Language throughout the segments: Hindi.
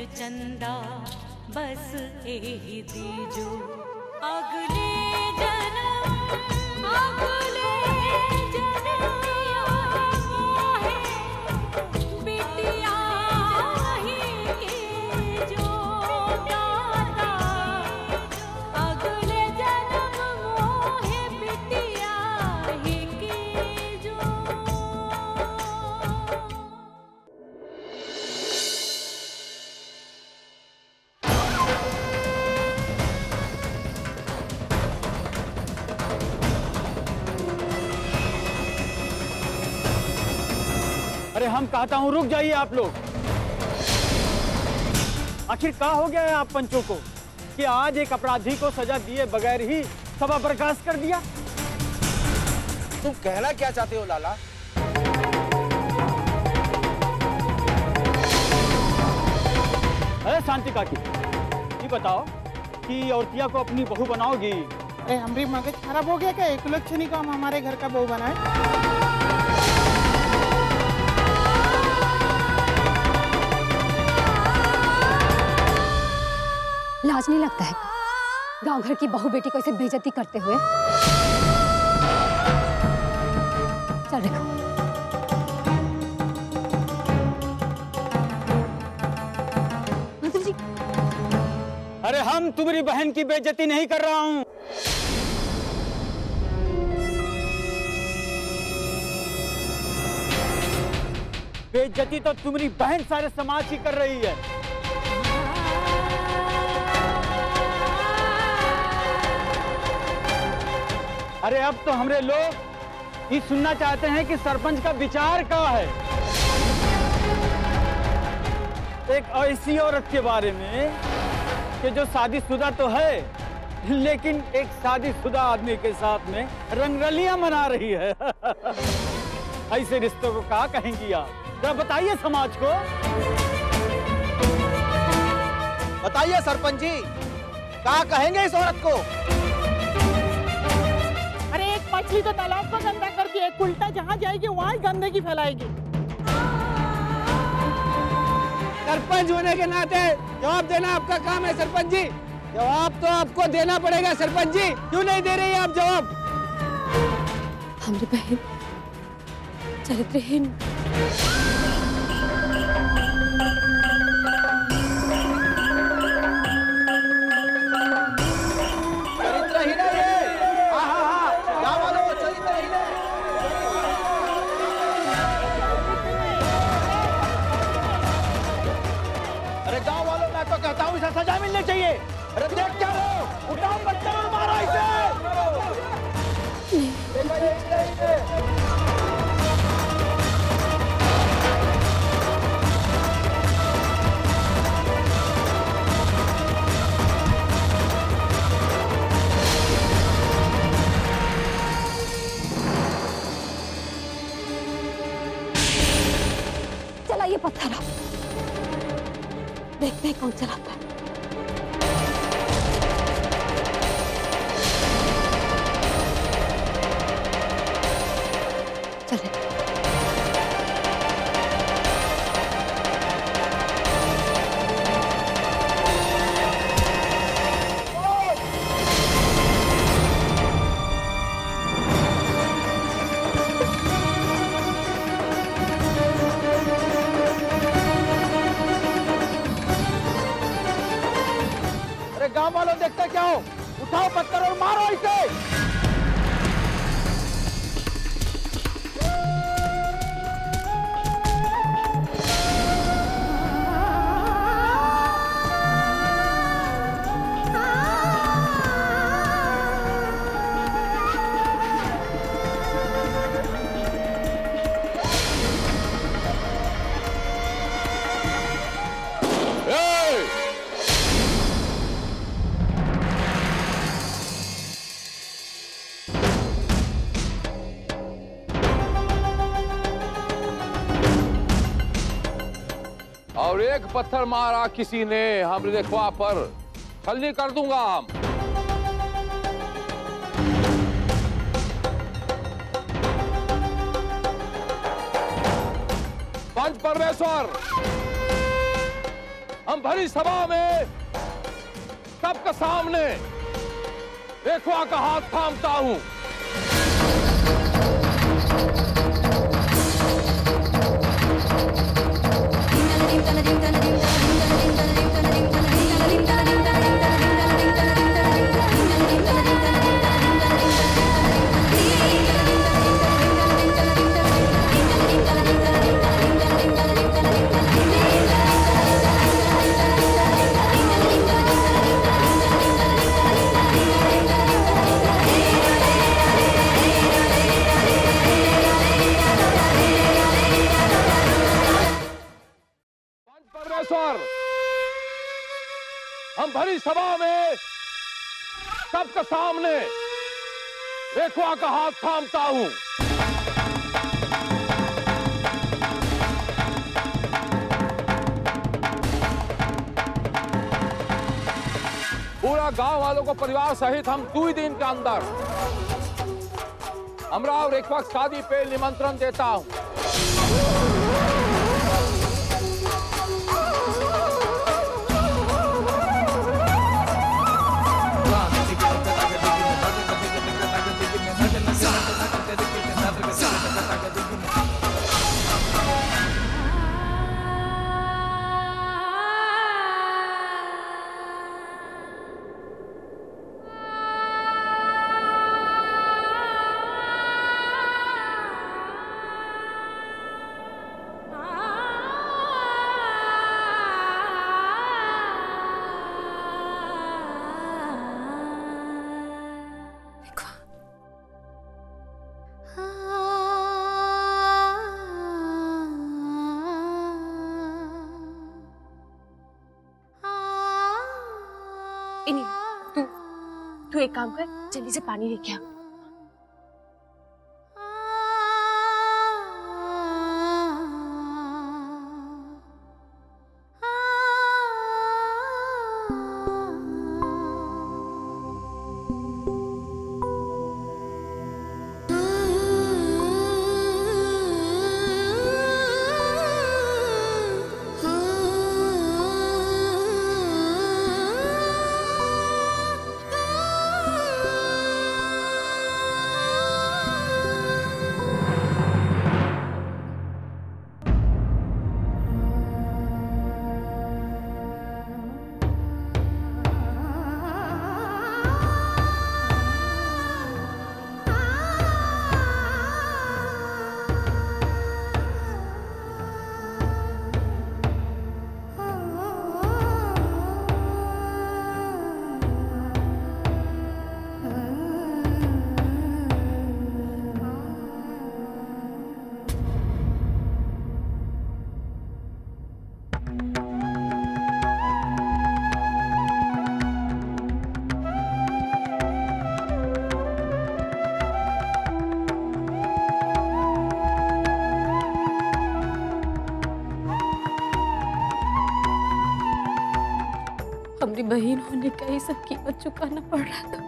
चंदा बस एही दीजो अगले जन्म मोहे बिटिया ही के जो दाता अगले जन्म मोहे बिटिया ही के जो। अरे हम कहता हूँ रुक जाइए आप लोग। आखिर क्या हो गया है आप पंचों को कि आज एक अपराधी को सजा दिए बगैर ही सभा बर्खास्त कर दिया? तुम कहना क्या चाहते हो लाला? अरे शांति काकी, ये बताओ कि औरतिया को अपनी बहू बनाओगी? अरे हमारी मगज खराब हो गया क्या? एक लक्षणी को हम हमारे घर का बहू बनाए? लाज नहीं लगता है गांव घर की बहू बेटी को ऐसे बेइज्जती करते हुए? चल देखो। मंत्री जी। अरे हम तुम्हारी बहन की बेइज्जती नहीं कर रहा हूं। बेइज्जती तो तुम्हारी बहन सारे समाज की कर रही है। अरे अब तो हमरे लोग ये सुनना चाहते हैं कि सरपंच का विचार क्या है एक ऐसी औरत के बारे में कि जो शादीशुदा तो है लेकिन एक शादीशुदा आदमी के साथ में रंगरलियां मना रही है। ऐसे रिश्तों को क्या कहेंगी आप? जरा बताइए समाज को। बताइए सरपंच जी, क्या कहेंगे इस औरत को? अरे एक मछली तो तालाब को गंदा कर दी, एक उल्टा जहाँ जाएगी वहाँ गंदगी फैलाएगी। सरपंच होने के नाते जवाब देना आपका काम है सरपंच जी। जवाब तो आपको देना पड़ेगा सरपंच जी। क्यों नहीं दे रही आप जवाब? हमारी बहन चरित्रहीन। चरित्रहीन है ये। हाँ, गाँव वालों को चरित्रहीन है। अरे गांव वालों, मैं तो कहता हूँ इसे सजा मिलनी चाहिए। अरे देख क्या हो, उठाओ पत्थर और मारो इसे। चलाइए पत्थर आप, देखते हैं कौन चलाता है। चले। अरे गांव वालों, देखते क्या हो, उठाओ पत्थर और मारो इसे। और एक पत्थर मारा किसी ने हमरे ख्वाब पर, छलनी कर दूंगा हम। पंच परमेश्वर, हम भरी सभा में सबके सामने रेखवा का हाथ थामता हूं। हम भरी सभा में सबके सामने रेखवा का हाथ थामता हूं। पूरा गांव वालों को परिवार सहित हम 2 ही दिन के अंदर हमरा और रेखवा की शादी पे निमंत्रण देता हूं। तू एक काम कर, जल्दी से पानी लेके आ। अपनी बहन होने का ही सब कीमत चुकाना पड़ रहा था।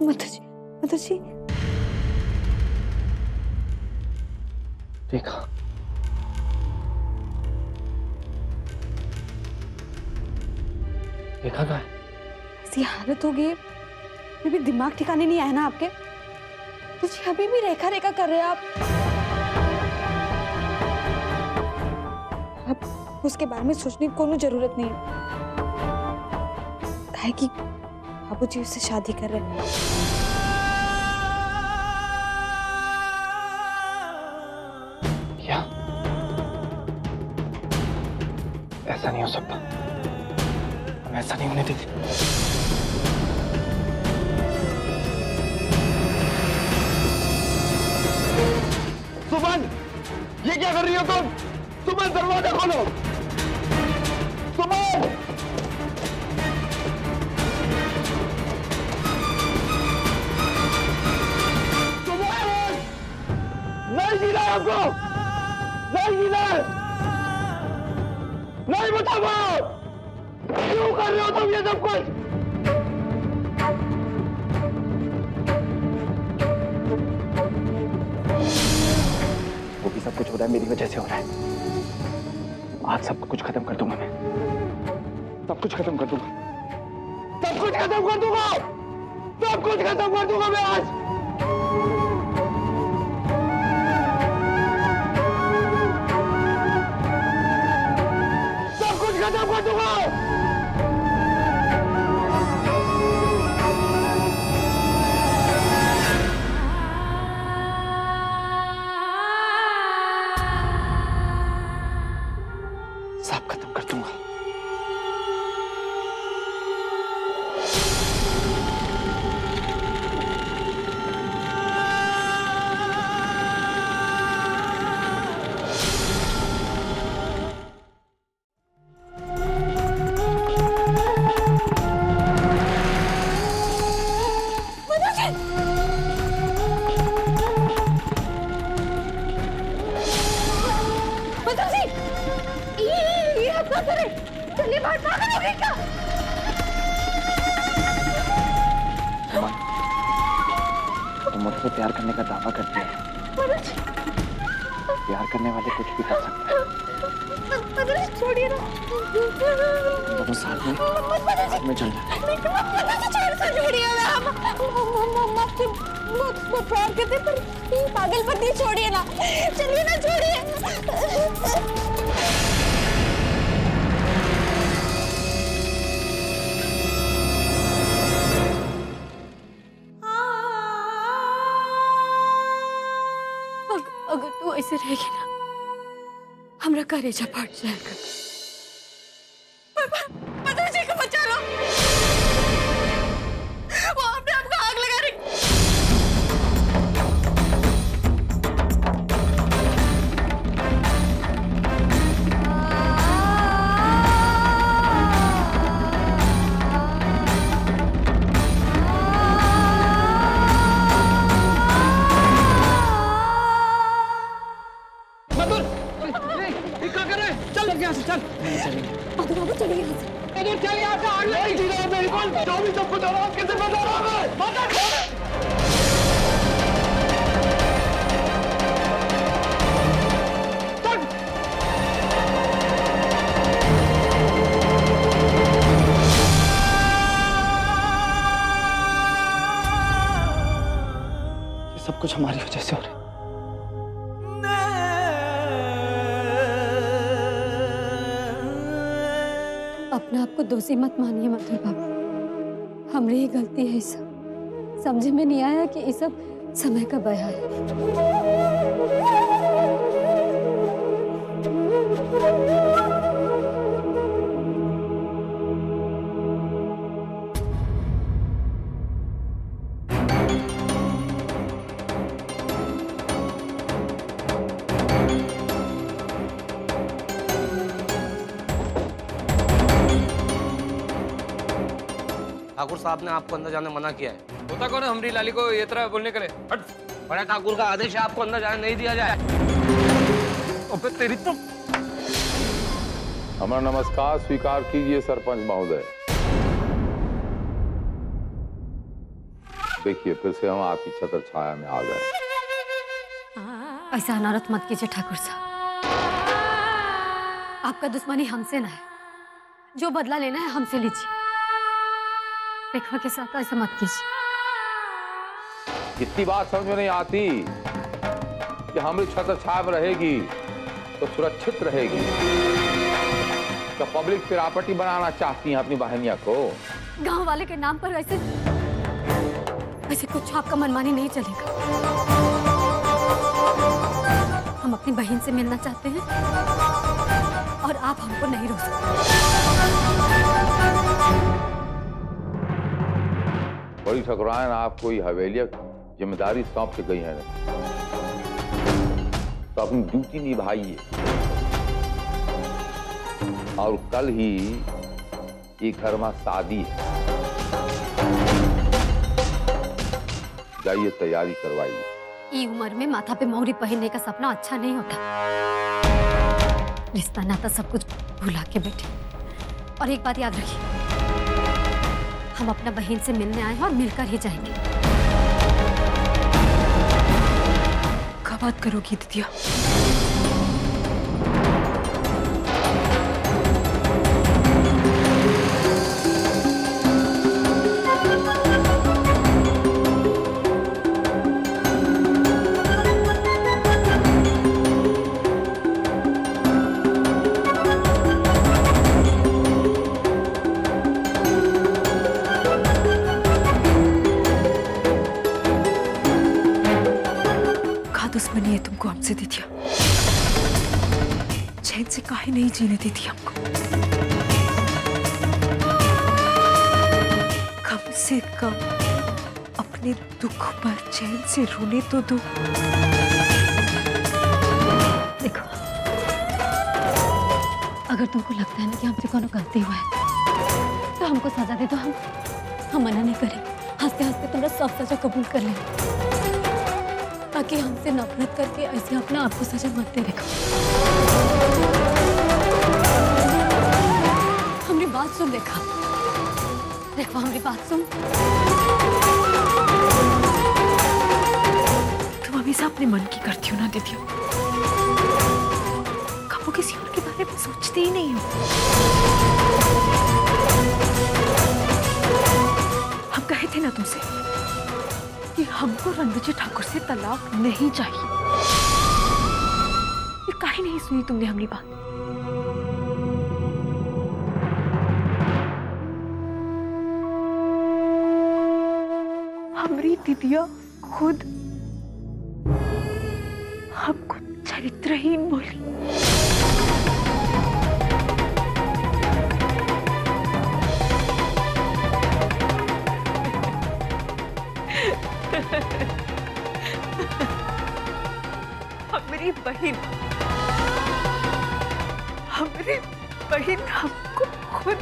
माताजी देखा देखा क्या है? ऐसी हालत हो गई, फिर भी दिमाग ठिकाने नहीं आया ना आपके? तुझे अभी भी रेखा रेखा कर रहे हैं आप। अब उसके बारे में सोचने की कोई जरूरत नहीं है, काहे कि बाबूजी उससे शादी कर रहे हैं। ऐसा नहीं हो सकता, हम ऐसा नहीं होने देते। सुमन, ये क्या कर रही हो तुम? सुमन दरवाजा खोलो। सुमन! सुमन! नहीं जीना है आपको, नहीं जीना है, नहीं बताओ क्यों कर रहे हो तुम ये सब कुछ? वो भी सब कुछ हो रहा है मेरी वजह से हो रहा है। आज सब कुछ खत्म कर दूंगा मैं, सब कुछ खत्म कर दूंगा, सब कुछ खत्म कर दूंगा, सब कुछ खत्म कर दूंगा मैं आज। सब कुछ खत्म कर दूंगा। सब खत्म कर दूंगा। चलिए बाहर, पागल हो गई क्या? तुम मुझसे प्यार करने का दावा करती है। प्यार करने वाले कुछ भी कर सकते हैं। छोड़िए ना। दोनों साथ में चल रहे। छोड़िए ना, वो प्यार करते पर पागल पर नहीं, छोड़िए ना, चलिए ना, छोड़िए। अगर तू ऐसे रहेगी ना, हमरा कलेजा फट जाएगा। मधु जी को बचा लो, वो अपने आप को आग लगा रही। सब कुछ हमारी वजह से हो रहा है। अपने आप को दोषी मत मानिए मथुर बाबू, हमरी ही गलती है। सब समझ में नहीं आया कि ये सब समय का बया है। ठाकुर साहब ने आपको अंदर जाने मना किया है। होता कौन है हमरी लाली को ये तरह बोलने करे? हट। बड़े ठाकुर का आदेश है, आपको अंदर जाने नहीं दिया जाए। अबे तेरी तो। हमारा नमस्कार स्वीकार कीजिए सरपंच महोदय। देखिए फिर से हम आपकी छत्र छाया में आ गए। ऐसा अनारत मत कीजिए ठाकुर साहब, आपका दुश्मनी हमसे ना है, जो बदला लेना है हमसे लीजिए। रेखा के साथ ऐसा मत कीजिए। इतनी बात समझ में नहीं आती कि हमारी छत्र छाया में रहेगी तो सुरक्षित रहेगी। क्या पब्लिक प्रॉपर्टी बनाना चाहती हैं अपनी बहनिया को? गांव वाले के नाम पर ऐसे कुछ आपका मनमानी नहीं चलेगा। हम अपनी बहन से मिलना चाहते हैं और आप हमको नहीं रोक सकते। बड़ी ठकुराइन आपको ये हवेलिया जिम्मेदारी सौंप के गई है, तो अपनी ड्यूटी निभाइए और कल ही ये घर में शादी है, जाइए तैयारी करवाइए। ये उम्र में माथा पे मोहरी पहनने का सपना अच्छा नहीं होता। रिश्ता नाता सब कुछ भुला के बैठे। और एक बात याद रखिए, हम अपना बहन से मिलने आए हैं और मिलकर ही जाएंगे। क्या बात करोगी दिदिया? दुश्मनी है तुमको हमसे दिदिया? चैन से काहे नहीं जीने देती हमको? कम से कम अपने दुख पर चैन से रोने तो दो। देखो, अगर तुमको लगता है ना कि हमसे कोनो गलती हुआ है तो हमको सजा दे दो। हम मना नहीं करें। हंसते हंसते तुम्हारा सब सजा कबूल कर लें, ताकि हमसे नफरत करके ऐसे अपना आपको सजा मत दे। देखो, हमारी बात सुन। देखो हमारी बात सुन। तुम हमेशा अपने मन की करती हो ना दिदिया? कबो किसी और के बारे में सोचते ही नहीं हो। हम कहे थे ना तुमसे कि हमको रणविजय ठाकुर से तलाक नहीं चाहिए। ये काहे नहीं सुनी तुमने हमारी बात? हमारी दिदिया खुद हमको चरित्रहीन बोली। हमारी बहन हमको खुद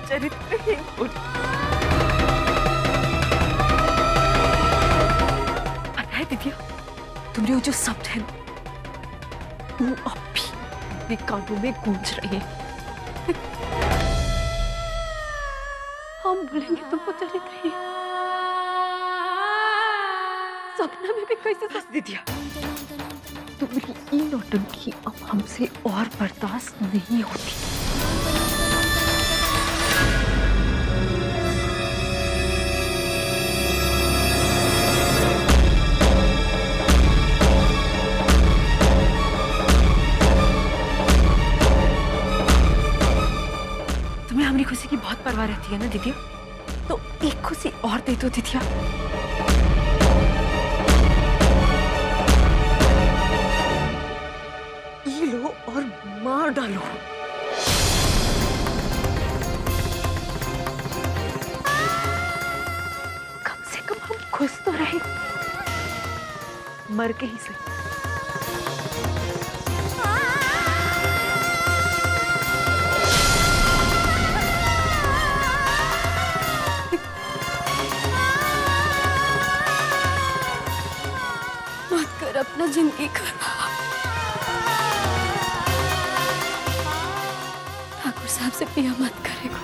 चरित्रहीन बोली। पता है दिदिया, तुमने वो जो शब्द है वो अब भी मेरे कानों में गूंज रहे हैं। हम बोलेंगे तुमको चरित्रहीन, सपना में भी कैसे बस दिदिया, तुम्हारी ये नौटंकी अब हमसे और बर्दाश्त नहीं होती। तुम्हें हमारी खुशी की बहुत परवाह रहती है ना दिदिया? तो एक खुशी और दे दो दिदिया। और मार डालो। कम से कम हम खुश तो रहे, मर के ही सही। मत कर अपना जिंदगी खराब। ठाकुर साहब से पिया मत करेगा।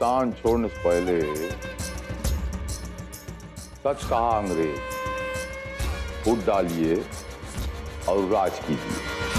हिंदुस्तान छोड़ने से पहले सच कहा अंग्रेज, फूट डालिए और राज कीजिए।